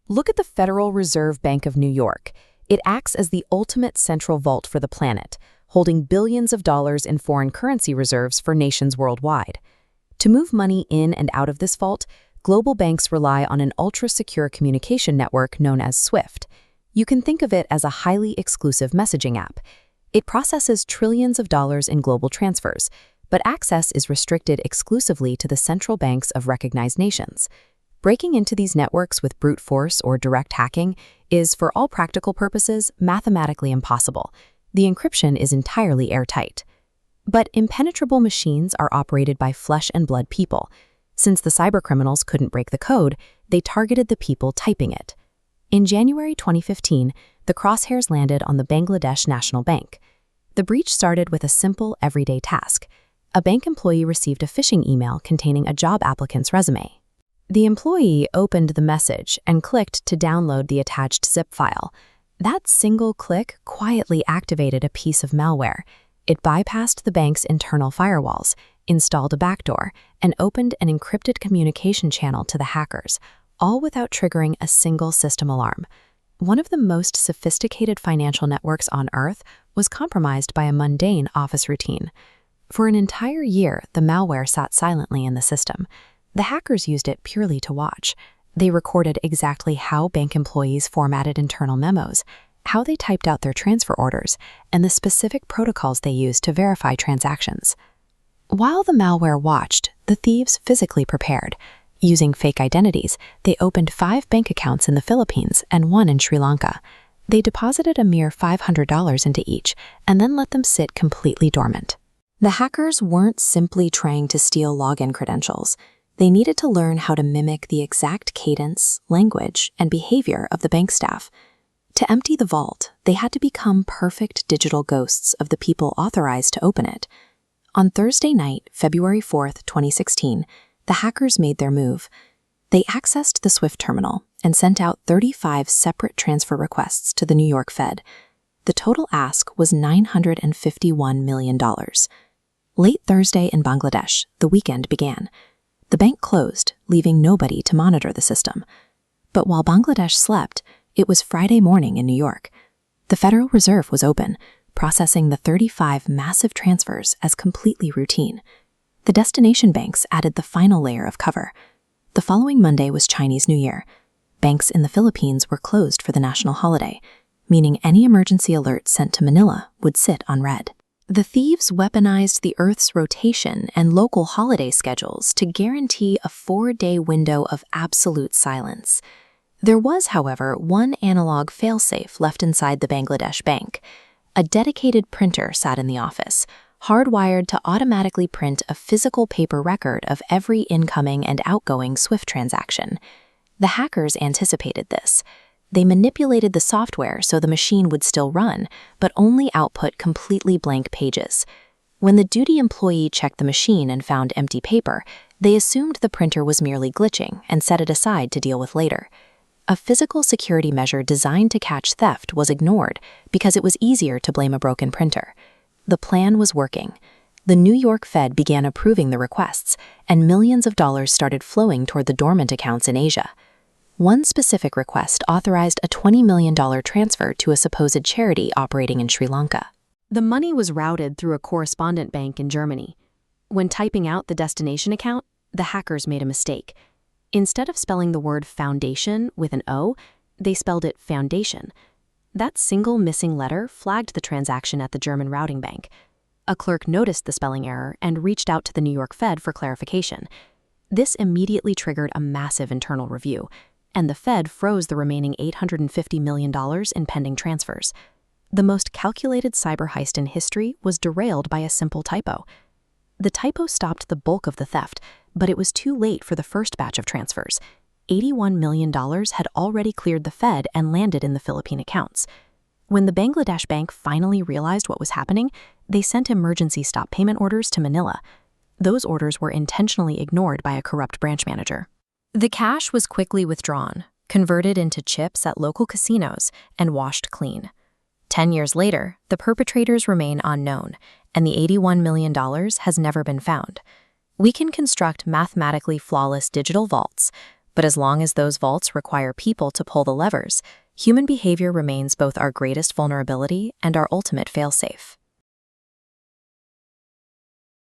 Look at the Federal Reserve Bank of New York. It acts as the ultimate central vault for the planet, holding billions of dollars in foreign currency reserves for nations worldwide. To move money in and out of this vault, global banks rely on an ultra-secure communication network known as SWIFT. You can think of it as a highly exclusive messaging app. It processes trillions of dollars in global transfers, but access is restricted exclusively to the central banks of recognized nations. Breaking into these networks with brute force or direct hacking is, for all practical purposes, mathematically impossible. The encryption is entirely airtight. But impenetrable machines are operated by flesh and blood people. Since the cybercriminals couldn't break the code, they targeted the people typing it. In January 2015, the crosshairs landed on the Bangladesh National Bank. The breach started with a simple, everyday task. A bank employee received a phishing email containing a job applicant's resume. The employee opened the message and clicked to download the attached zip file. That single click quietly activated a piece of malware. It bypassed the bank's internal firewalls, installed a backdoor, and opened an encrypted communication channel to the hackers, all without triggering a single system alarm. One of the most sophisticated financial networks on Earth was compromised by a mundane office routine. For an entire year, the malware sat silently in the system. The hackers used it purely to watch. They recorded exactly how bank employees formatted internal memos, how they typed out their transfer orders, and the specific protocols they used to verify transactions. While the malware watched, the thieves physically prepared. Using fake identities, they opened 5 bank accounts in the Philippines and 1 in Sri Lanka. They deposited a mere $500 into each and then let them sit completely dormant. The hackers weren't simply trying to steal login credentials. They needed to learn how to mimic the exact cadence, language, and behavior of the bank staff. To empty the vault, they had to become perfect digital ghosts of the people authorized to open it. On Thursday night, February 4th, 2016, the hackers made their move. They accessed the SWIFT terminal and sent out 35 separate transfer requests to the New York Fed. The total ask was $951 million. Late Thursday in Bangladesh, the weekend began. The bank closed, leaving nobody to monitor the system. But while Bangladesh slept, it was Friday morning in New York. The Federal Reserve was open, processing the 35 massive transfers as completely routine. The destination banks added the final layer of cover. The following Monday was Chinese New Year. Banks in the Philippines were closed for the national holiday, meaning any emergency alert sent to Manila would sit on red. The thieves weaponized the Earth's rotation and local holiday schedules to guarantee a 4-day window of absolute silence. There was, however, one analog failsafe left inside the Bangladesh bank. A dedicated printer sat in the office, hardwired to automatically print a physical paper record of every incoming and outgoing SWIFT transaction. The hackers anticipated this. They manipulated the software so the machine would still run, but only output completely blank pages. When the duty employee checked the machine and found empty paper, they assumed the printer was merely glitching and set it aside to deal with later. A physical security measure designed to catch theft was ignored because it was easier to blame a broken printer. The plan was working. The New York Fed began approving the requests, and millions of dollars started flowing toward the dormant accounts in Asia. One specific request authorized a $20 million transfer to a supposed charity operating in Sri Lanka. The money was routed through a correspondent bank in Germany. When typing out the destination account, the hackers made a mistake. Instead of spelling the word foundation with an O, they spelled it foundation. That single missing letter flagged the transaction at the German routing bank. A clerk noticed the spelling error and reached out to the New York Fed for clarification. This immediately triggered a massive internal review, and the Fed froze the remaining $850 million in pending transfers. The most calculated cyber heist in history was derailed by a simple typo. The typo stopped the bulk of the theft, but it was too late for the first batch of transfers. $81 million had already cleared the Fed and landed in the Philippine accounts. When the Bangladesh bank finally realized what was happening, they sent emergency stop payment orders to Manila. Those orders were intentionally ignored by a corrupt branch manager. The cash was quickly withdrawn, converted into chips at local casinos, and washed clean. 10 years later, the perpetrators remain unknown, and the $81 million has never been found. We can construct mathematically flawless digital vaults, But as long as those vaults require people to pull the levers, human behavior remains both our greatest vulnerability and our ultimate failsafe.